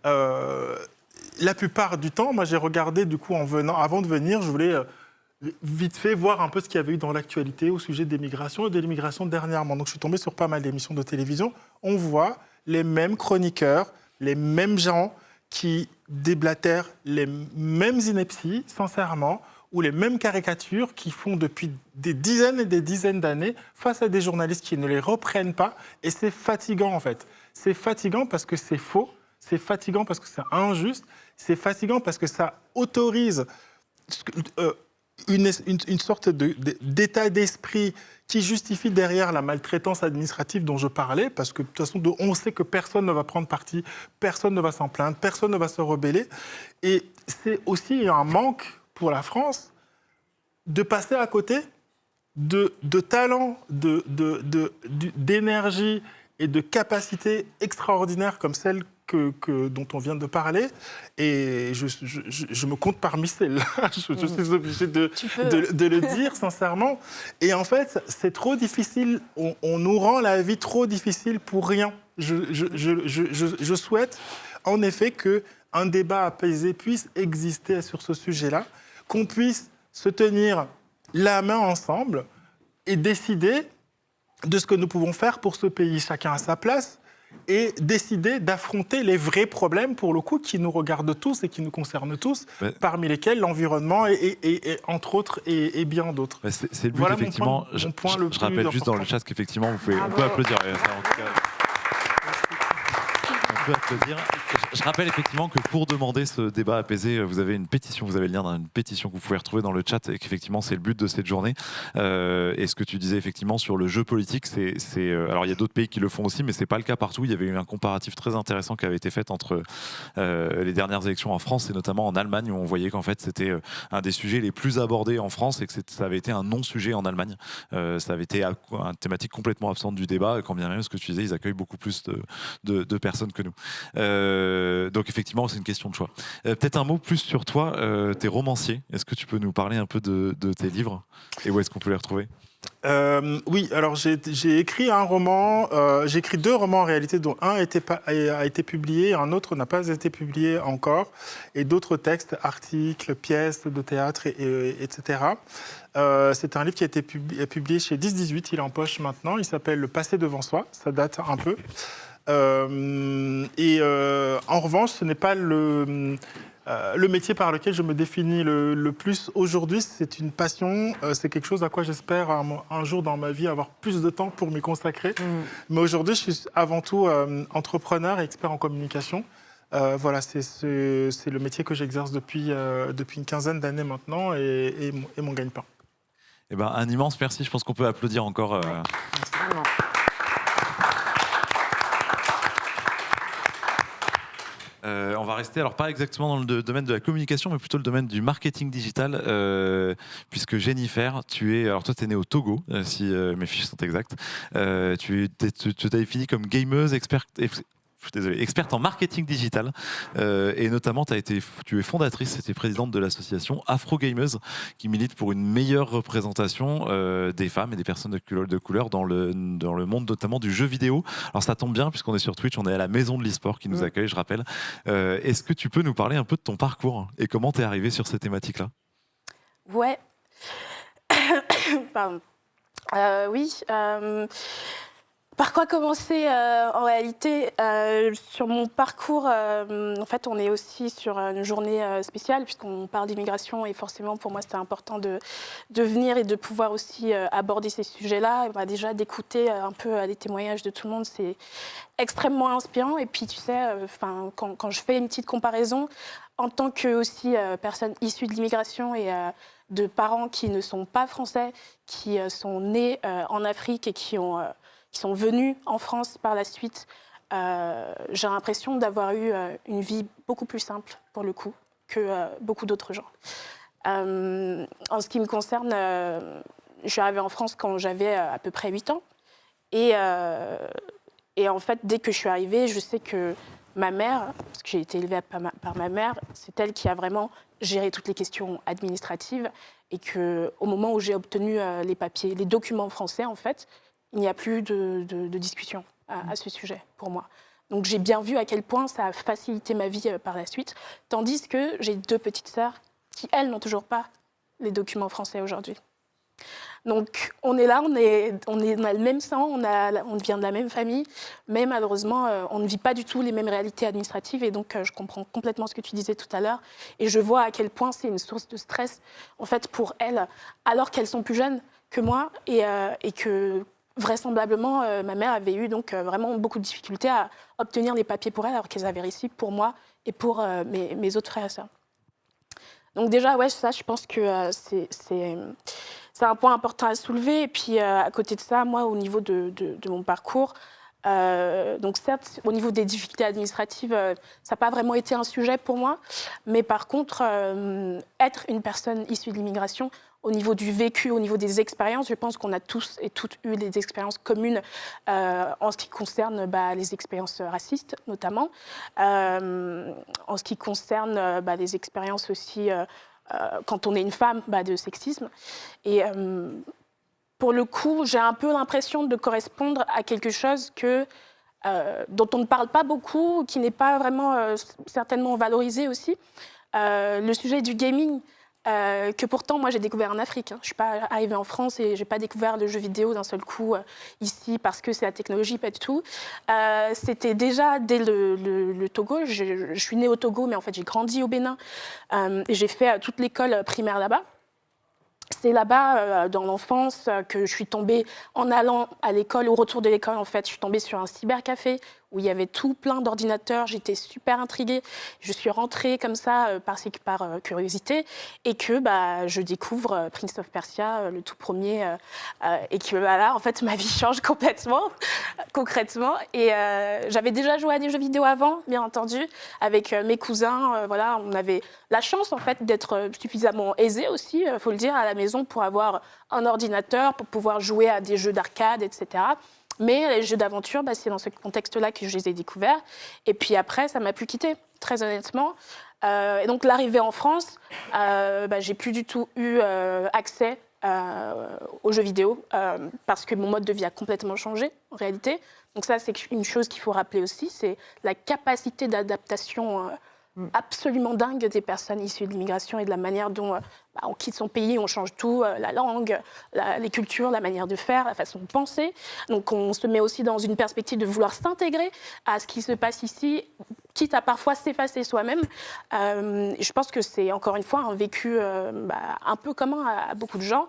La plupart du temps, moi j'ai regardé, du coup, avant de venir, je voulais vite fait voir un peu ce qu'il y avait eu dans l'actualité au sujet des migrations et de l'immigration dernièrement. Donc je suis tombé sur pas mal d'émissions de télévision. On voit les mêmes chroniqueurs, les mêmes gens qui déblatèrent les mêmes inepties, sincèrement, ou les mêmes caricatures qui font depuis des dizaines et des dizaines d'années face à des journalistes qui ne les reprennent pas. Et c'est fatigant, en fait. C'est fatigant parce que c'est faux, c'est fatigant parce que c'est injuste, c'est fatigant parce que ça autorise une sorte d'état d'esprit qui justifie derrière la maltraitance administrative dont je parlais, parce que de toute façon, on sait que personne ne va prendre parti, personne ne va s'en plaindre, personne ne va se rebeller. Et c'est aussi un manque pour la France de passer à côté de talents, d'énergie et de capacités extraordinaires comme celles dont on vient de parler, et je me compte parmi celles-là, je suis obligé de le dire sincèrement. Et en fait, c'est trop difficile, on nous rend la vie trop difficile pour rien. Je souhaite en effet qu'un débat apaisé puisse exister sur ce sujet-là, qu'on puisse se tenir la main ensemble et décider de ce que nous pouvons faire pour ce pays, chacun à sa place, et décider d'affronter les vrais problèmes, pour le coup, qui nous regardent tous et qui nous concernent tous, parmi lesquels l'environnement et entre autres, et bien d'autres. C'est le but, voilà effectivement. Mon point le je plus rappelle juste important. dans le chat qu'effectivement, on peut applaudir. Ça, en tout cas. On peut applaudir. Je rappelle effectivement que pour demander ce débat apaisé, vous avez une pétition, vous avez le lien d'une pétition que vous pouvez retrouver dans le chat, et qu'effectivement c'est le but de cette journée. Et ce que tu disais effectivement sur le jeu politique, alors il y a d'autres pays qui le font aussi, mais c'est pas le cas partout. Il y avait eu un comparatif très intéressant qui avait été fait entre les dernières élections en France et notamment en Allemagne, où on voyait qu'en fait c'était un des sujets les plus abordés en France et que ça avait été un non-sujet en Allemagne. Ça avait été une thématique complètement absente du débat, quand bien même, ce que tu disais, ils accueillent beaucoup plus de personnes que nous. Donc effectivement, c'est une question de choix. Peut-être un mot plus sur toi. T'es romancier. Est-ce que tu peux nous parler un peu de tes livres et où est-ce qu'on peut les retrouver ? Oui, alors j'ai écrit un roman, j'ai écrit 2 romans en réalité, dont un a été publié, un autre n'a pas été publié encore, et d'autres textes, articles, pièces de théâtre, etc. C'est un livre qui a été publié chez 10-18, il est en poche maintenant, il s'appelle Le passé devant soi, ça date un peu. En revanche, ce n'est pas le métier par lequel je me définis le plus aujourd'hui. C'est une passion, c'est quelque chose à quoi j'espère un jour dans ma vie avoir plus de temps pour m'y consacrer. Mais aujourd'hui, je suis avant tout entrepreneur et expert en communication. Voilà, c'est le métier que j'exerce depuis une quinzaine d'années maintenant et mon gagne-pain. Eh ben, un immense merci. Je pense qu'on peut applaudir encore. On va rester, alors pas exactement dans le domaine de la communication, mais plutôt le domaine du marketing digital, puisque Jennifer, alors toi tu es née au Togo, si mes fiches sont exactes. Tu t'es définie comme gameuse, experte en marketing digital, et notamment tu es fondatrice et présidente de l'association Afro Gameuse, qui milite pour une meilleure représentation des femmes et des personnes de couleur dans le monde notamment du jeu vidéo. Alors ça tombe bien puisqu'on est sur Twitch, on est à la maison de l'e-sport qui nous accueille, je rappelle. Est-ce que tu peux nous parler un peu de ton parcours et comment tu es arrivée sur ces thématiques-là ? Ouais. Pardon. Oui. Par quoi commencer en réalité sur mon parcours, en fait, on est aussi sur une journée spéciale puisqu'on parle d'immigration et forcément pour moi c'était important de venir et de pouvoir aussi aborder ces sujets-là. Bah, déjà d'écouter un peu les témoignages de tout le monde, c'est extrêmement inspirant. Et puis tu sais, quand je fais une petite comparaison, en tant que aussi personne issue de l'immigration et de parents qui ne sont pas français, qui sont nés en Afrique et qui sont venus en France par la suite, j'ai l'impression d'avoir eu une vie beaucoup plus simple, pour le coup, que beaucoup d'autres gens. En ce qui me concerne, je suis arrivée en France quand j'avais à peu près 8 ans. Et en fait, dès que je suis arrivée, je sais que ma mère, parce que j'ai été élevée par ma mère, c'est elle qui a vraiment géré toutes les questions administratives et qu'au moment où j'ai obtenu les papiers, les documents français, en fait, il n'y a plus de discussion à ce sujet pour moi. Donc j'ai bien vu à quel point ça a facilité ma vie par la suite, tandis que j'ai 2 petites sœurs qui, elles, n'ont toujours pas les documents français aujourd'hui. Donc on est là, on a le même sang, on vient de la même famille, mais malheureusement, on ne vit pas du tout les mêmes réalités administratives. Et donc je comprends complètement ce que tu disais tout à l'heure. Et je vois à quel point c'est une source de stress, en fait, pour elles, alors qu'elles sont plus jeunes que moi et que... Vraisemblablement, ma mère avait eu donc vraiment beaucoup de difficultés à obtenir les papiers pour elle, alors qu'elles avaient réussi pour moi et pour mes autres frères et sœurs. Donc déjà, ouais, ça, je pense que c'est un point important à soulever. Et puis, à côté de ça, moi, au niveau de mon parcours, donc certes, au niveau des difficultés administratives, ça n'a pas vraiment été un sujet pour moi. Mais par contre, être une personne issue de l'immigration, au niveau du vécu, au niveau des expériences, je pense qu'on a tous et toutes eu des expériences communes en ce qui concerne les expériences racistes, notamment. En ce qui concerne les expériences aussi, quand on est une femme, de sexisme. Et pour le coup, j'ai un peu l'impression de correspondre à quelque chose dont on ne parle pas beaucoup, qui n'est pas vraiment certainement valorisé aussi. Le sujet du gaming, que pourtant, moi, j'ai découvert en Afrique. Je ne suis pas arrivée en France et je n'ai pas découvert le jeu vidéo d'un seul coup ici parce que c'est la technologie, pas du tout. C'était déjà dès le Togo. Je suis née au Togo, mais en fait, j'ai grandi au Bénin et j'ai fait toute l'école primaire là-bas. C'est là-bas, dans l'enfance, que je suis tombée, en allant à l'école, au retour de l'école, en fait, je suis tombée sur un cybercafé où il y avait tout plein d'ordinateurs. J'étais super intriguée. Je suis rentrée comme ça, par curiosité, et que je découvre Prince of Persia, le tout premier, et que là, en fait, ma vie change complètement, concrètement. Et j'avais déjà joué à des jeux vidéo avant, bien entendu, avec mes cousins. Voilà, on avait la chance, en fait, d'être suffisamment aisés aussi, il faut le dire, à la maison pour avoir un ordinateur, pour pouvoir jouer à des jeux d'arcade, etc. Mais les jeux d'aventure, c'est dans ce contexte-là que je les ai découverts. Et puis après, ça ne m'a plus quittée, très honnêtement. Et donc l'arrivée en France, j'ai plus du tout eu accès aux jeux vidéo parce que mon mode de vie a complètement changé, en réalité. Donc ça, c'est une chose qu'il faut rappeler aussi, c'est la capacité d'adaptation absolument dingue des personnes issues de l'immigration et de la manière dont on quitte son pays, on change tout, la langue, les cultures, la manière de faire, la façon de penser. Donc on se met aussi dans une perspective de vouloir s'intégrer à ce qui se passe ici, quitte à parfois s'effacer soi-même. Je pense que c'est encore une fois un vécu un peu commun à beaucoup de gens.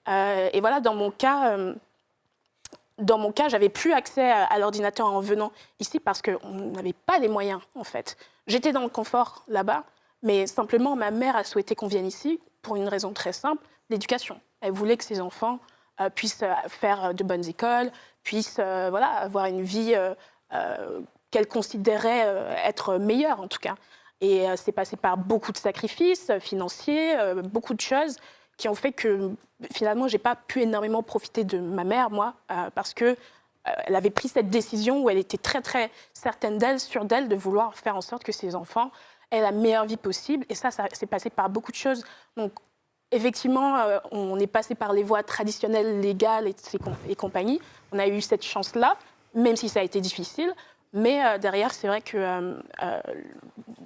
Et voilà, dans mon cas, j'avais plus accès à l'ordinateur en venant ici parce qu'on n'avait pas les moyens, en fait. J'étais dans le confort là-bas, mais simplement, ma mère a souhaité qu'on vienne ici pour une raison très simple, l'éducation. Elle voulait que ses enfants puissent faire de bonnes écoles, puissent avoir une vie qu'elle considérait être meilleure, en tout cas. Et c'est passé par beaucoup de sacrifices financiers, beaucoup de choses qui ont fait que, finalement, je n'ai pas pu énormément profiter de ma mère, moi, parce que elle avait pris cette décision où elle était très, très certaine d'elle, sûre d'elle, de vouloir faire en sorte que ses enfants aient la meilleure vie possible. Et ça s'est passé par beaucoup de choses. Donc, effectivement, on est passé par les voies traditionnelles, légales et compagnie. On a eu cette chance-là, même si ça a été difficile. Mais derrière, c'est vrai que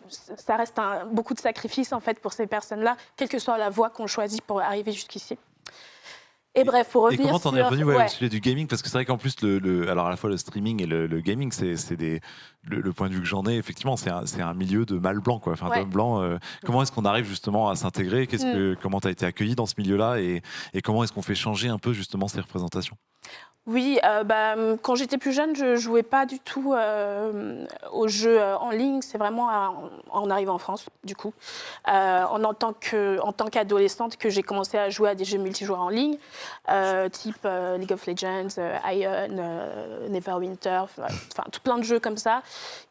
ça reste beaucoup de sacrifices, en fait, pour ces personnes-là, quelle que soit la voie qu'on choisit pour arriver jusqu'ici. Et bref, pour revenir comment t'en es revenu ouais. au sujet du gaming? Parce que c'est vrai qu'en plus, alors à la fois le streaming et le gaming, le point de vue que j'en ai, effectivement, c'est un milieu de mâles blancs, quoi. Enfin, d'hommes blancs. Comment est-ce qu'on arrive justement à s'intégrer? Comment t'as été accueilli dans ce milieu-là et comment est-ce qu'on fait changer un peu justement ces représentations? Oui, quand j'étais plus jeune, je ne jouais pas du tout aux jeux en ligne. C'est vraiment en arrivant en France, du coup. En tant qu'adolescente, que j'ai commencé à jouer à des jeux multijoueurs en ligne, type League of Legends, Ion, Neverwinter, enfin tout plein de jeux comme ça,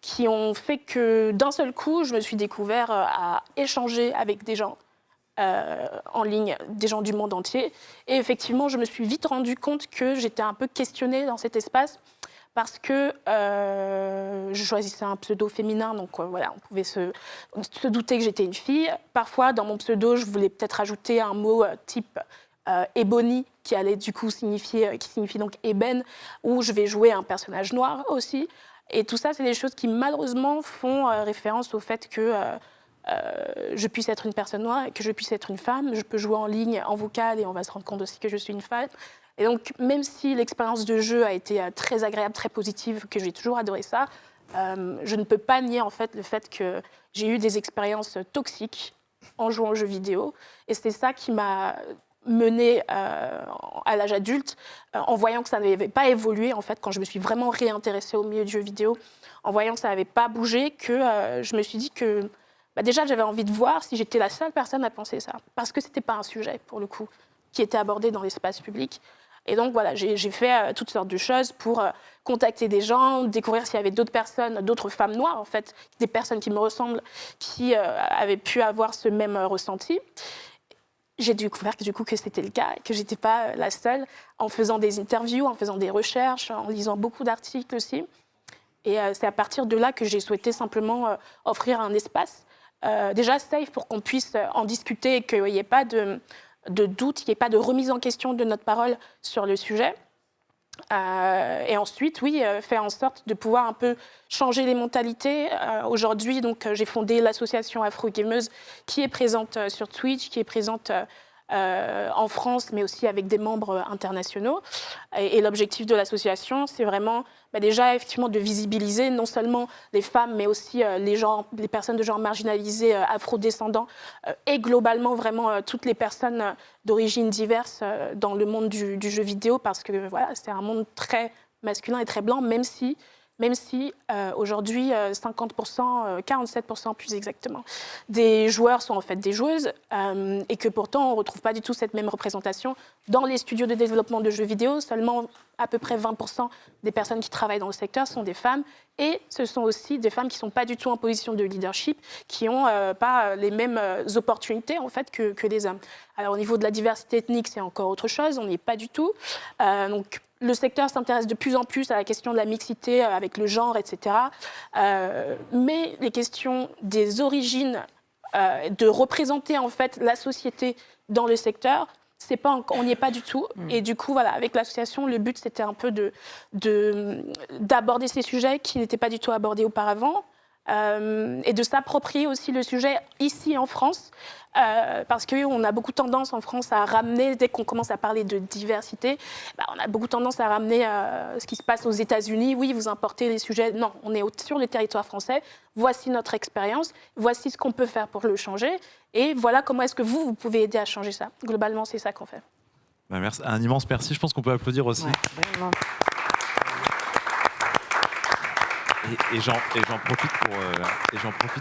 qui ont fait que d'un seul coup, je me suis découvert à échanger avec des gens. En ligne, des gens du monde entier. Et effectivement, je me suis vite rendu compte que j'étais un peu questionnée dans cet espace parce que je choisissais un pseudo féminin, donc voilà, on pouvait se douter que j'étais une fille. Parfois, dans mon pseudo, je voulais peut-être ajouter un mot type Ebony, qui allait du coup qui signifie donc ébène, où je vais jouer un personnage noir aussi. Et tout ça, c'est des choses qui malheureusement font référence au fait que je puisse être une personne noire et que je puisse être une femme. Je peux jouer en ligne, en vocal, et on va se rendre compte aussi que je suis une femme. Et donc, même si l'expérience de jeu a été très agréable, très positive, que j'ai toujours adoré ça, je ne peux pas nier en fait le fait que j'ai eu des expériences toxiques en jouant aux jeux vidéo. Et c'est ça qui m'a menée à l'âge adulte, en voyant que ça n'avait pas évolué, en fait, quand je me suis vraiment réintéressée au milieu du jeu vidéo, en voyant que ça n'avait pas bougé, que je me suis dit que déjà, j'avais envie de voir si j'étais la seule personne à penser ça. Parce que ce n'était pas un sujet, pour le coup, qui était abordé dans l'espace public. Et donc, voilà, j'ai fait toutes sortes de choses pour contacter des gens, découvrir s'il y avait d'autres personnes, d'autres femmes noires, en fait, des personnes qui me ressemblent, qui avaient pu avoir ce même ressenti. J'ai découvert que, du coup, que c'était le cas, que je n'étais pas la seule, en faisant des interviews, en faisant des recherches, en lisant beaucoup d'articles aussi. Et c'est à partir de là que j'ai souhaité simplement offrir un espace déjà safe pour qu'on puisse en discuter et qu'il n'y ait pas de doute, qu'il n'y ait pas de remise en question de notre parole sur le sujet. Et ensuite, oui, faire en sorte de pouvoir un peu changer les mentalités. Aujourd'hui, donc, j'ai fondé l'association Afro-Gameuse qui est présente sur Twitch, qui est présente en France, mais aussi avec des membres internationaux. Et l'objectif de l'association, c'est vraiment déjà effectivement de visibiliser non seulement les femmes, mais aussi les personnes de genre marginalisées, afrodescendants, et globalement vraiment toutes les personnes d'origine diverse dans le monde du jeu vidéo, parce que voilà, c'est un monde très masculin et très blanc, même si aujourd'hui 50%, 47% plus exactement, des joueurs sont en fait des joueuses et que pourtant on ne retrouve pas du tout cette même représentation dans les studios de développement de jeux vidéo. Seulement à peu près 20% des personnes qui travaillent dans le secteur sont des femmes, et ce sont aussi des femmes qui ne sont pas du tout en position de leadership, qui n'ont pas les mêmes opportunités en fait que les hommes. Alors au niveau de la diversité ethnique, c'est encore autre chose, on n'y est pas du tout. Donc le secteur s'intéresse de plus en plus à la question de la mixité avec le genre, etc. Mais les questions des origines, de représenter en fait la société dans le secteur, c'est pas encore, on n'y est pas du tout. Et du coup, voilà, avec l'association, le but c'était un peu d'aborder ces sujets qui n'étaient pas du tout abordés auparavant. Et de s'approprier aussi le sujet ici en France, parce qu'on a beaucoup tendance en France à ramener, dès qu'on commence à parler de diversité, on a beaucoup tendance à ramener ce qui se passe aux États-Unis. Oui, vous importez les sujets. Non, on est sur le territoire français. Voici notre expérience. Voici ce qu'on peut faire pour le changer. Et voilà comment est-ce que vous pouvez aider à changer ça. Globalement, c'est ça qu'on fait. Merci. Un immense merci. Je pense qu'on peut applaudir aussi. Ouais, vraiment. Et j'en profite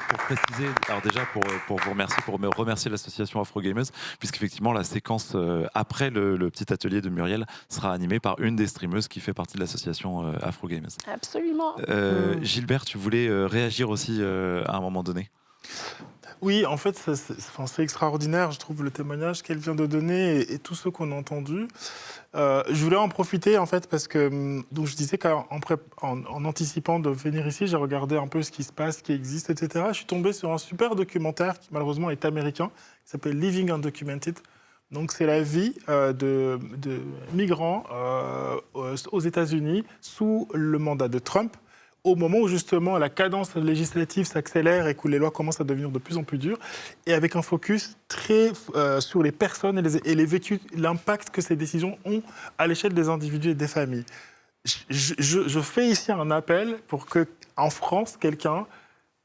pour préciser, alors déjà pour vous remercier, pour me remercier l'association Afrogamers, puisqu'effectivement la séquence après le petit atelier de Muriel sera animée par une des streameuses qui fait partie de l'association Afrogamers. Absolument. Gilbert, tu voulais réagir aussi à un moment donné? Oui, en fait, c'est extraordinaire, je trouve, le témoignage qu'elle vient de donner et tout ce qu'on a entendu. Je voulais en profiter, en fait, parce que donc je disais qu'en anticipant de venir ici, j'ai regardé un peu ce qui se passe, ce qui existe, etc. Je suis tombé sur un super documentaire qui, malheureusement, est américain, qui s'appelle Living Undocumented. Donc, c'est la vie de migrants aux États-Unis sous le mandat de Trump, au moment où justement la cadence législative s'accélère et que les lois commencent à devenir de plus en plus dures, et avec un focus très sur les personnes et les vécus, l'impact que ces décisions ont à l'échelle des individus et des familles. Je fais ici un appel pour que, en France, quelqu'un,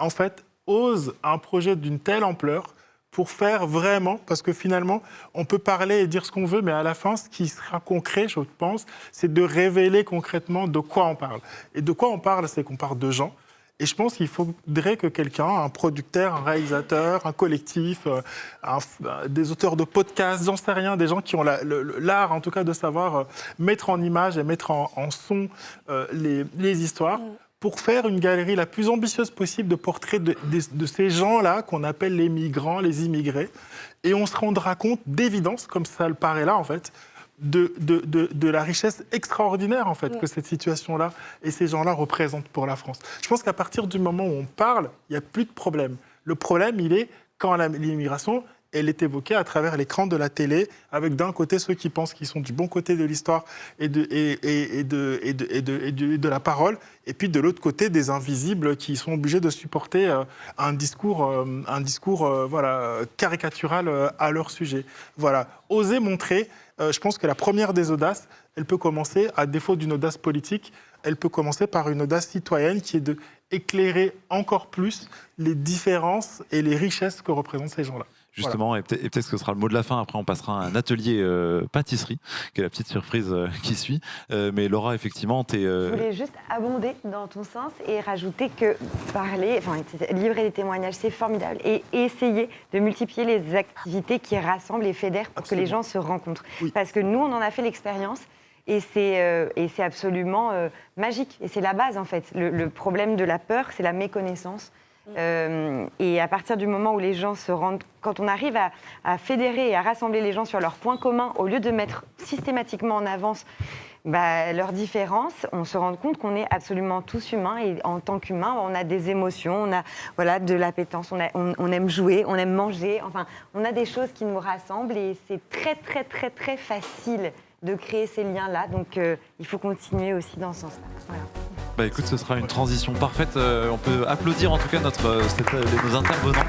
en fait, ose un projet d'une telle ampleur pour faire vraiment, parce que finalement, on peut parler et dire ce qu'on veut, mais à la fin, ce qui sera concret, je pense, c'est de révéler concrètement de quoi on parle. Et de quoi on parle, c'est qu'on parle de gens. Et je pense qu'il faudrait que quelqu'un, un producteur, un réalisateur, un collectif, des auteurs de podcasts, j'en sais rien, des gens qui ont l'art, en tout cas, de savoir mettre en image et mettre en son les histoires, pour faire une galerie la plus ambitieuse possible de portraits de ces gens-là qu'on appelle les migrants, les immigrés. Et on se rendra compte d'évidence, comme ça le paraît là en fait, de la richesse extraordinaire en fait que cette situation-là et ces gens-là représentent pour la France. Je pense qu'à partir du moment où on parle, il n'y a plus de problème. Le problème, il est quand l'immigration, elle est évoquée à travers l'écran de la télé, avec d'un côté ceux qui pensent qu'ils sont du bon côté de l'histoire et de la parole, et puis de l'autre côté des invisibles qui sont obligés de supporter un discours voilà, caricatural à leur sujet. Voilà, oser montrer, je pense que la première des audaces, elle peut commencer, à défaut d'une audace politique, elle peut commencer par une audace citoyenne qui est d'éclairer encore plus les différences et les richesses que représentent ces gens-là. Justement, voilà. Et peut-être que ce sera le mot de la fin. Après, on passera à un atelier pâtisserie, qui est la petite surprise qui suit. Mais Laura, effectivement, Je voulais juste abonder dans ton sens et rajouter que livrer des témoignages, c'est formidable. Et essayer de multiplier les activités qui rassemblent et fédèrent pour que les gens se rencontrent. Oui. Parce que nous, on en a fait l'expérience. Et c'est absolument magique. Et c'est la base, en fait. Le problème de la peur, c'est la méconnaissance. Et à partir du moment où les gens se rendent... Quand on arrive à fédérer et à rassembler les gens sur leurs points communs, au lieu de mettre systématiquement en avance leurs différences, on se rend compte qu'on est absolument tous humains. Et en tant qu'humains, on a des émotions, on a de l'appétence, on aime jouer, on aime manger. Enfin, on a des choses qui nous rassemblent et c'est très, très, très, très facile de créer ces liens-là. Donc, il faut continuer aussi dans ce sens-là. Voilà. Bah écoute, ce sera une transition parfaite. On peut applaudir en tout cas nos intervenants.